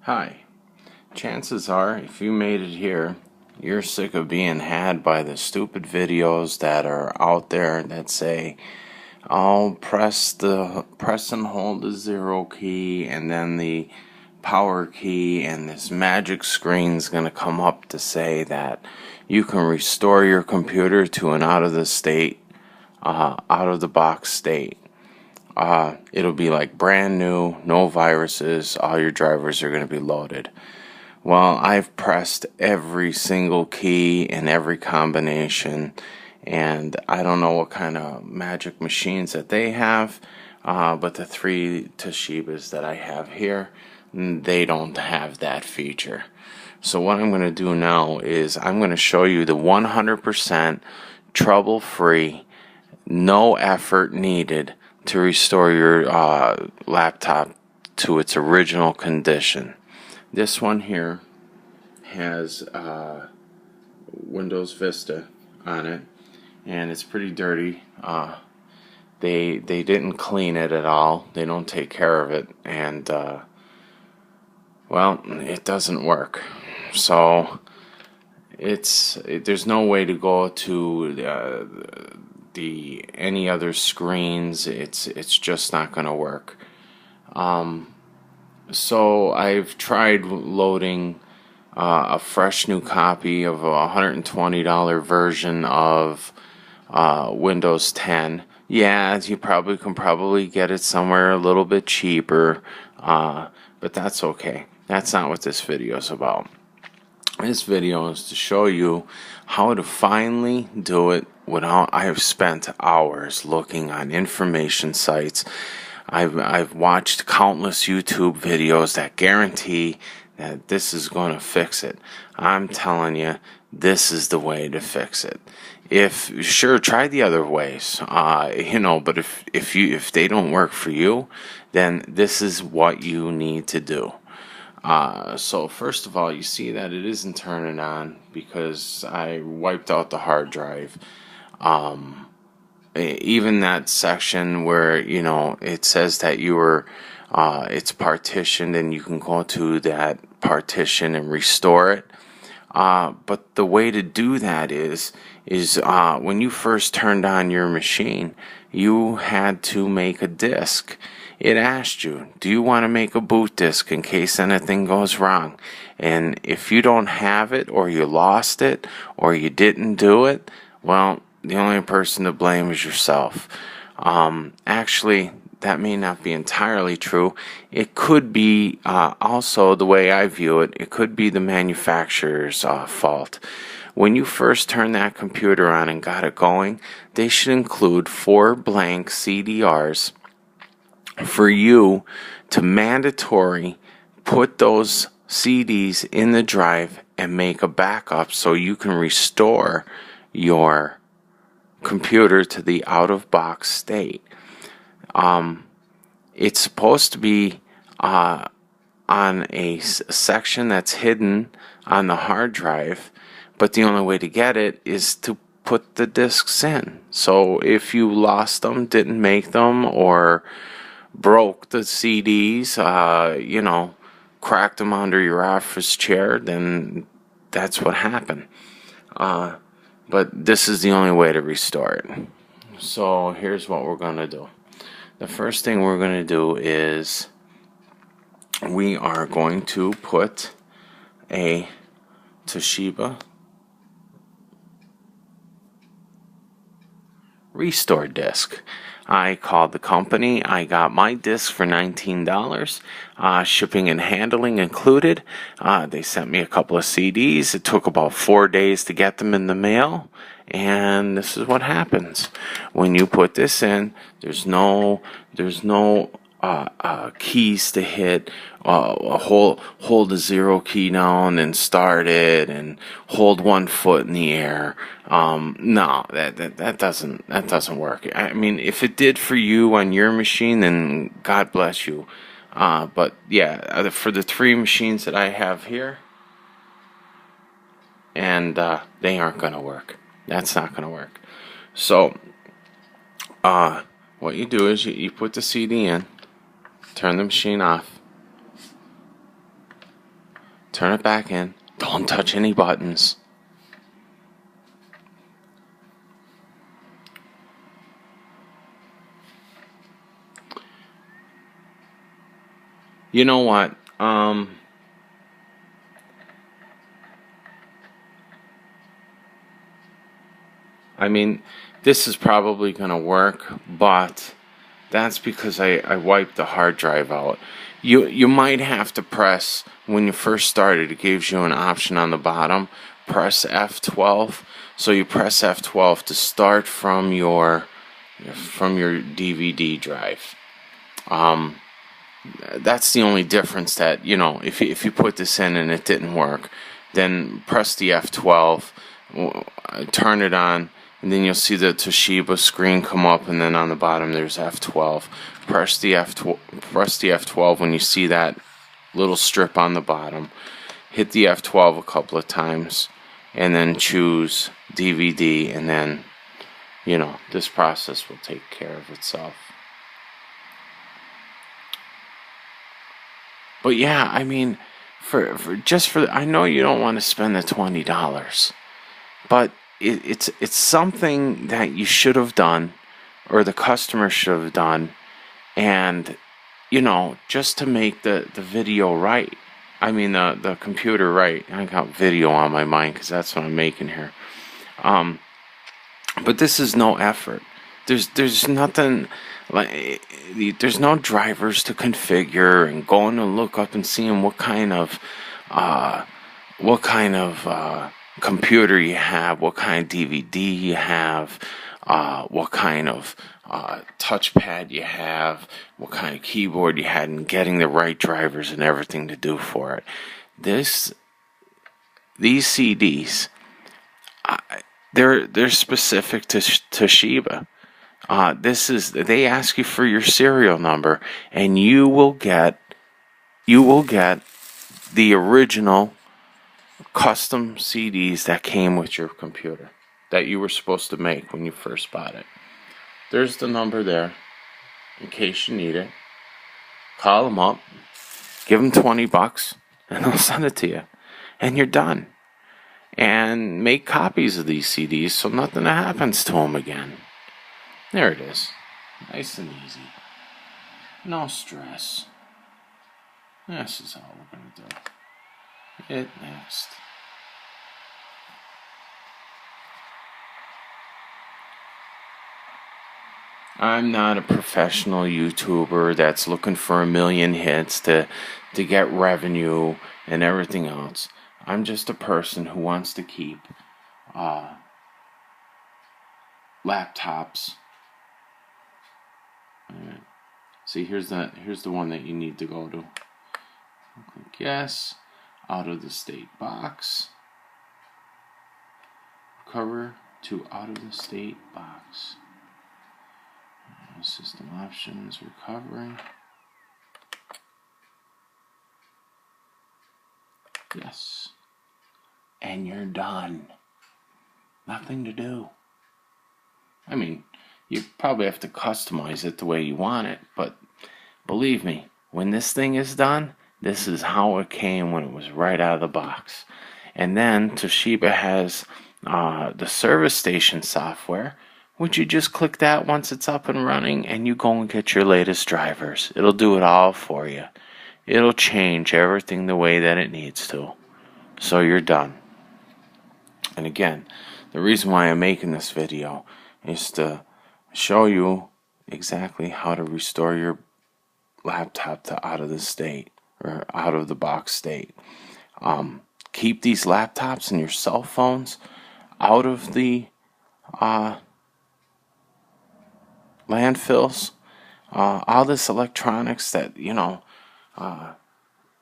Hi. Chances are, if you made it here, you're sick of being had by the stupid videos that are out there that say, "Oh, press and hold the 0 key and then the power key, and this magic screen's gonna come up to say that you can restore your computer to an out of the box state." It'll be like brand new, no viruses, all your drivers are going to be loaded. Well, I've pressed every single key in every combination, and I don't know what kind of magic machines that they have, but the three Toshibas that I have here, they don't have that feature. So what I'm going to do now is I'm going to show you the 100% trouble-free, no effort needed to restore your laptop to its original condition. This one here has Windows Vista on it, and it's pretty dirty. They didn't clean it at all. They don't take care of it, and well, it doesn't work. So there's no way to go to any other screens. It's just not going to work. So I've tried loading a fresh new copy of a $120 version of Windows 10. Yeah, you can get it somewhere a little bit cheaper, but that's okay. That's not what this video is about. This video is to show you how to finally do it without. I have spent hours looking on information sites. I've watched countless YouTube videos that guarantee that this is going to fix it. I'm telling you, this is the way to fix it. Try the other ways, but if they don't work for you, then this is what you need to do. So first of all, you see that it isn't turning on because I wiped out the hard drive. Even that section where, it says that it's partitioned and you can go to that partition and restore it. But the way to do that is when you first turned on your machine, you had to make a disk. It asked you, do you want to make a boot disk in case anything goes wrong? And if you don't have it, or you lost it, or you didn't do it, well, the only person to blame is yourself. Actually, that may not be entirely true. It could be also, the way I view it, it could be the manufacturer's fault. When you first turn that computer on and got it going, they should include 4 blank CDRs for you to mandatory put those CDs in the drive and make a backup so you can restore your computer to the out-of-box state. It's supposed to be on a section that's hidden on the hard drive, but the only way to get it is to put the discs in. So if you lost them, didn't make them, or broke the CDs, cracked them under your office chair, then that's what happened. But this is the only way to restore it. So here's what we're going to do. The first thing we're going to do is we are going to put a Toshiba restore disk. I called the company. I got my disc for $19, shipping and handling included. They sent me a couple of CDs. It took about 4 days to get them in the mail. And this is what happens when you put this in. There's no keys to hit. Hold the 0 key down and start it, and hold 1 foot in the air. No, that doesn't work. I mean, if it did for you on your machine, then God bless you. But yeah, for the 3 machines that I have here, and they aren't gonna work. That's not gonna work. So, what you do is you put the CD in, turn the machine off, turn it back in. Don't touch any buttons. You know what? I mean, this is probably going to work, but that's because I wiped the hard drive out. You might have to press, when you first started, it gives you an option on the bottom, press F12. So you press F12 to start from your DVD drive. That's the only difference that, if you put this in and it didn't work, then press the F12, turn it on, and then you'll see the Toshiba screen come up, and then on the bottom there's F12. Press the F12 when you see that little strip on the bottom. Hit the F12 a couple of times, and then choose DVD, and then, this process will take care of itself. But yeah, I mean, I know you don't want to spend the $20, but it's something that you should have done, or the customer should have done, and just to make the video right. I mean the computer right. I got video on my mind because that's what I'm making here. But this is no effort. There's nothing. There's no drivers to configure and going to look up and seeing what kind of computer you have, what kind of DVD you have, what kind of touchpad you have, what kind of keyboard you had, and getting the right drivers and everything to do for it. These CDs, they're specific to Toshiba. They ask you for your serial number, and you will get the original custom CDs that came with your computer that you were supposed to make when you first bought it. There's the number there in case you need it. Call them up, give them $20, and they'll send it to you, and you're done. And make copies of these CDs so nothing happens to them again. There it is. Nice and easy. No stress. This is all we're going to do. Hit next. I'm not a professional YouTuber that's looking for 1 million hits to get revenue and everything else. I'm just a person who wants to keep laptops. Alright. See, here's the one that you need to go to. Click yes. Out of the state box. Cover to out of the state box. System options, recovering. Yes. And you're done. Nothing to do. I mean, you probably have to customize it the way you want it, but believe me, when this thing is done, this is how it came when it was right out of the box. And then Toshiba has the service station software, which you just click that once it's up and running, and you go and get your latest drivers. It'll do it all for you. It'll change everything the way that it needs to. So you're done. And again, the reason why I'm making this video is to show you exactly how to restore your laptop to out of the state, or out of the box state. Keep these laptops and your cell phones out of the landfills. All this electronics that,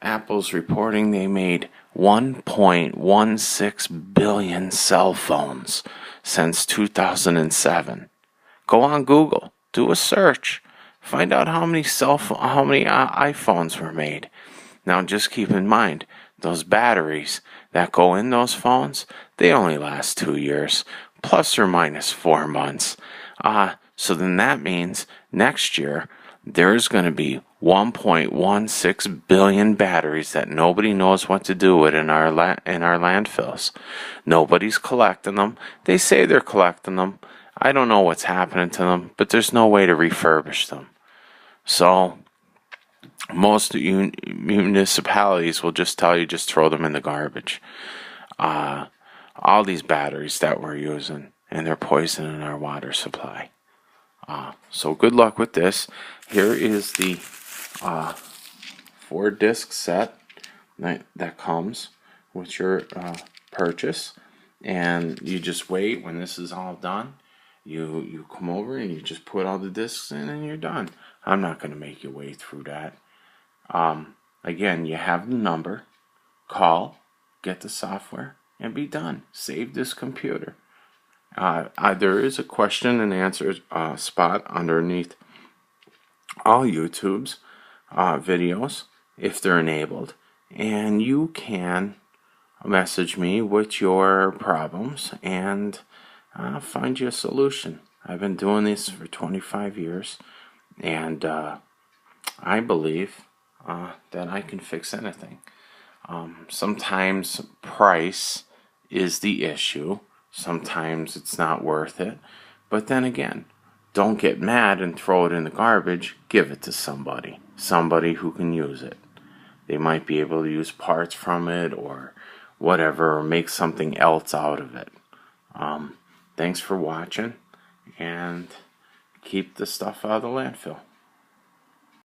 Apple's reporting they made 1.16 billion cell phones since 2007. Go on Google, do a search, find out how many iPhones were made. Now just keep in mind, those batteries that go in those phones, they only last 2 years, plus or minus 4 months. So then that means next year there's going to be 1.16 billion batteries that nobody knows what to do with in our landfills. Nobody's collecting them. They say they're collecting them. I don't know what's happening to them, but there's no way to refurbish them. So most municipalities will just tell you just throw them in the garbage. All these batteries that we're using, and they're poisoning our water supply. So good luck with this. Here is the 4-disc set that comes with your purchase, and you just wait. When this is all done, you come over and you just put all the discs in and you're done. I'm not going to make you wait through that. Again, you have the number, call, get the software, and be done. Save this computer. There is a question and answer spot underneath all YouTube's videos if they're enabled, and you can message me with your problems and find you a solution. I've been doing this for 25 years, and I believe that I can fix anything. Sometimes price is the issue. Sometimes it's not worth it. But then again, don't get mad and throw it in the garbage. Give it to somebody who can use it. They might be able to use parts from it or whatever, or make something else out of it. Thanks for watching, and keep the stuff out of the landfill.